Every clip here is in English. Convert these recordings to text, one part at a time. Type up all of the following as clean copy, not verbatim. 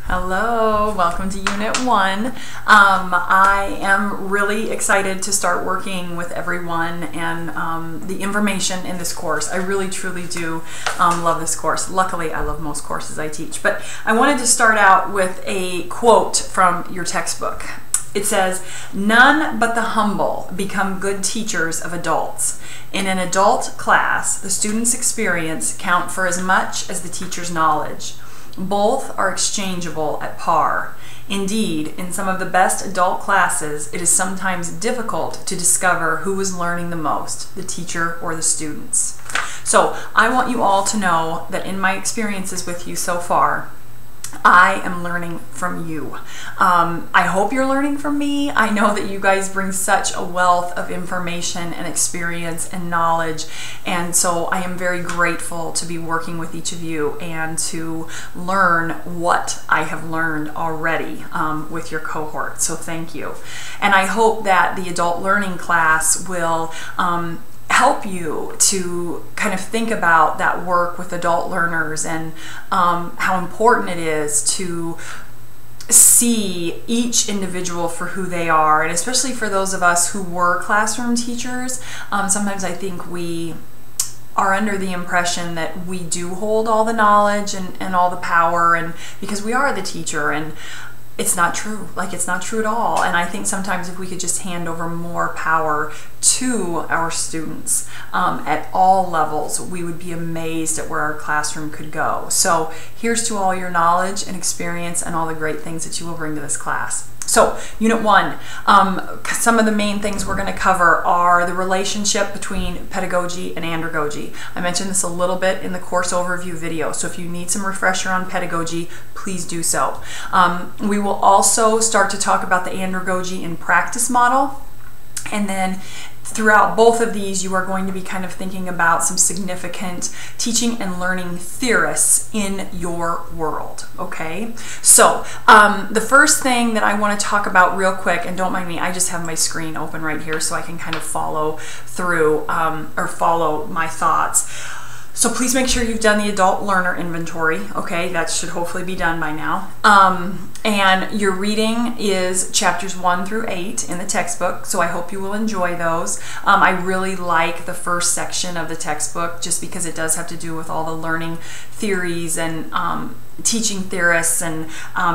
Hello, welcome to Unit 1. I am really excited to start working with everyone and the information in this course. I really truly do love this course. Luckily, I love most courses I teach. But I wanted to start out with a quote from your textbook. It says, "None but the humble become good teachers of adults. In an adult class, the student's experience count for as much as the teacher's knowledge. Both are exchangeable at par. Indeed, in some of the best adult classes, it is sometimes difficult to discover who is learning the most, the teacher or the students." So I want you all to know that in my experiences with you so far, I am learning from you. I hope you're learning from me. I know that you guys bring such a wealth of information and experience and knowledge, and so I am very grateful to be working with each of you and to learn what I have learned already with your cohort. So thank you. And I hope that the adult learning class will help you to kind of think about that work with adult learners and how important it is to see each individual for who they are, and especially for those of us who were classroom teachers. Sometimes I think we are under the impression that we do hold all the knowledge and all the power, and because we are the teacher, and it's not true. Like, it's not true at all. And I think sometimes if we could just hand over more power to our students at all levels, we would be amazed at where our classroom could go. So here's to all your knowledge and experience and all the great things that you will bring to this class. So, Unit 1, some of the main things we're going to cover are the relationship between pedagogy and andragogy. I mentioned this a little bit in the course overview video, so if you need some refresher on pedagogy, please do so. We will also start to talk about the andragogy in practice model, and then throughout both of these, you are going to be kind of thinking about some significant teaching and learning theorists in your world, okay? So, the first thing that I want to talk about real quick, and don't mind me, I just have my screen open right here so I can kind of follow through or follow my thoughts. So please make sure you've done the adult learner inventory, okay? That should hopefully be done by now. And your reading is chapters 1 through 8 in the textbook, so I hope you will enjoy those. I really like the first section of the textbook just because it does have to do with all the learning theories and teaching theorists and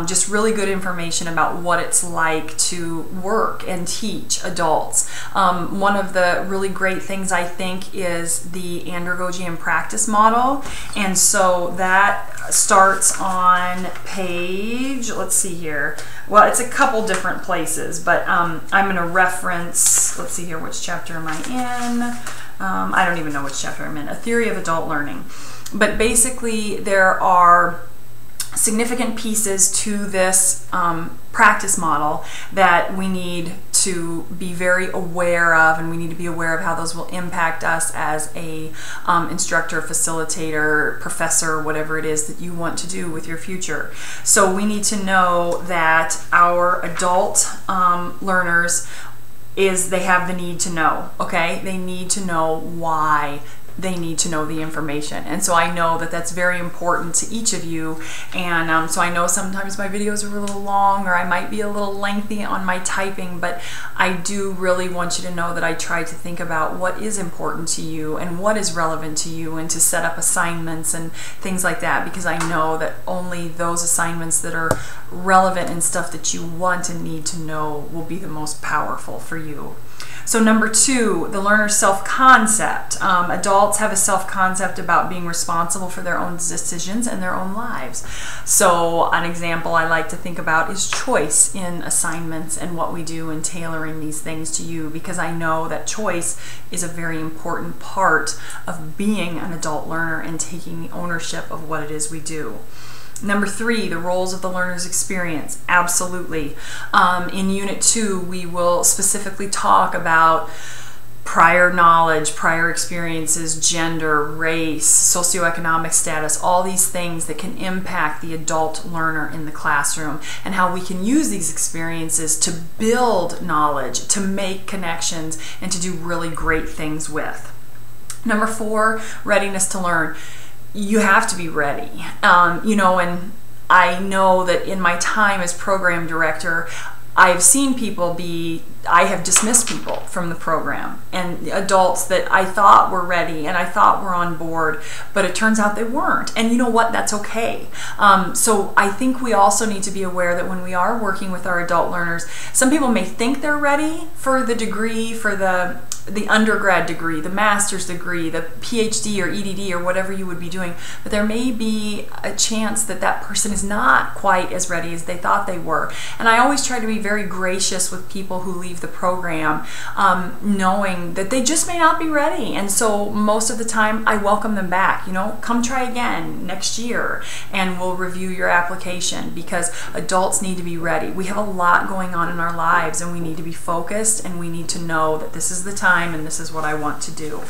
just really good information about what it's like to work and teach adults. One of the really great things I think is the andragogy and practice model, and so that starts on page, let's see here, well, it's a couple different places, but I'm going to reference, let's see here, which chapter am I in? I don't even know which chapter I'm in, A Theory of Adult Learning. But basically there are significant pieces to this practice model that we need to be very aware of, and we need to be aware of how those will impact us as a instructor, facilitator, professor, whatever it is that you want to do with your future. So we need to know that our adult learners they have the need to know, okay? They need to know why they need to know the information, and so I know that that's very important to each of you, and so I know sometimes my videos are a little long or I might be a little lengthy on my typing, but I do really want you to know that I try to think about what is important to you and what is relevant to you, and to set up assignments and things like that, because I know that only those assignments that are relevant and stuff that you want and need to know will be the most powerful for you. So number 2, the learner's self-concept. Adults have a self-concept about being responsible for their own decisions and their own lives. So an example I like to think about is choice in assignments and what we do in tailoring these things to you, because I know that choice is a very important part of being an adult learner and taking ownership of what it is we do. Number 3, the roles of the learner's experience. Absolutely. In Unit 2, we will specifically talk about prior knowledge, prior experiences, gender, race, socioeconomic status, all these things that can impact the adult learner in the classroom, and how we can use these experiences to build knowledge, to make connections, and to do really great things with. Number 4, readiness to learn. You have to be ready. You know, and I know that in my time as program director, I've seen people I have dismissed people from the program, and adults that I thought were ready and I thought were on board, but it turns out they weren't. And you know what? That's okay. So I think we also need to be aware that when we are working with our adult learners, some people may think they're ready for the degree, for the undergrad degree, the master's degree, the PhD or EDD or whatever you would be doing, but there may be a chance that that person is not quite as ready as they thought they were. And I always try to be very gracious with people who leave the program, knowing that they just may not be ready. And so most of the time I welcome them back. You know, come try again next year and we'll review your application, because adults need to be ready. We have a lot going on in our lives and we need to be focused, and we need to know that this is the time and this is what I want to do.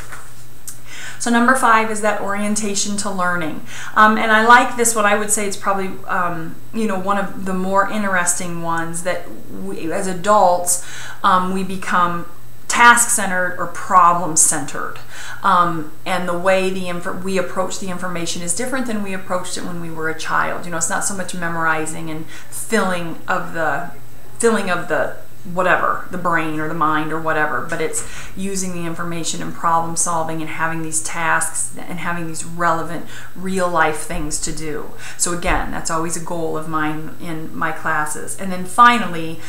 So number 5 is that orientation to learning. And I like this one. I would say it's probably one of the more interesting ones, that we, as adults, we become task-centered or problem-centered. And the way we approach the information is different than we approached it when we were a child. You know, it's not so much memorizing and filling of the whatever, the brain or the mind or whatever, but it's using the information and problem solving and having these tasks and having these relevant real life things to do. So again, that's always a goal of mine in my classes. And then finally,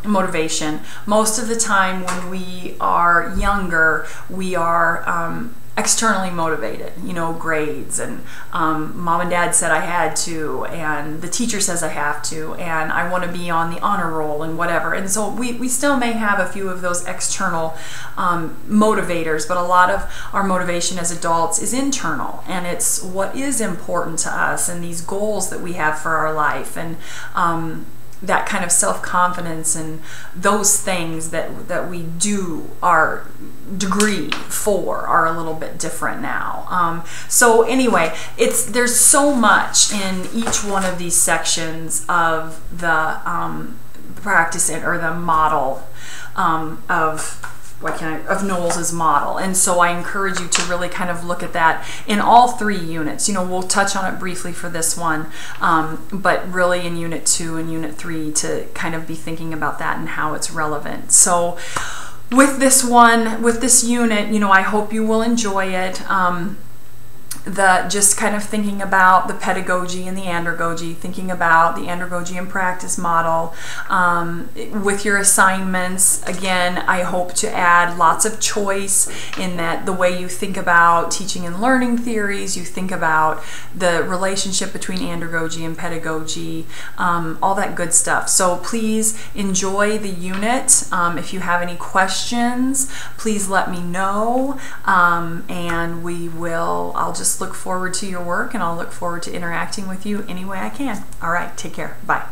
motivation. Most of the time when we are younger, we are externally motivated, you know, grades, and mom and dad said I had to, and the teacher says I have to, and I want to be on the honor roll and whatever. And so we still may have a few of those external motivators, but a lot of our motivation as adults is internal, and it's what is important to us and these goals that we have for our life, and that kind of self-confidence and those things that we do our degree for are a little bit different now. So anyway, there's so much in each one of these sections of the practice or the model of Knowles' model. And so I encourage you to really kind of look at that in all 3 units. You know, we'll touch on it briefly for this one, but really in Unit 2 and Unit 3 to kind of be thinking about that and how it's relevant. So with this unit, you know, I hope you will enjoy it. Just kind of thinking about the pedagogy and the andragogy, thinking about the andragogy and practice model. With your assignments, again, I hope to add lots of choice in that the way you think about teaching and learning theories, you think about the relationship between andragogy and pedagogy, all that good stuff. So please enjoy the unit. If you have any questions, please let me know, and I'll just look forward to your work, and I'll look forward to interacting with you any way I can. All right, take care. Bye.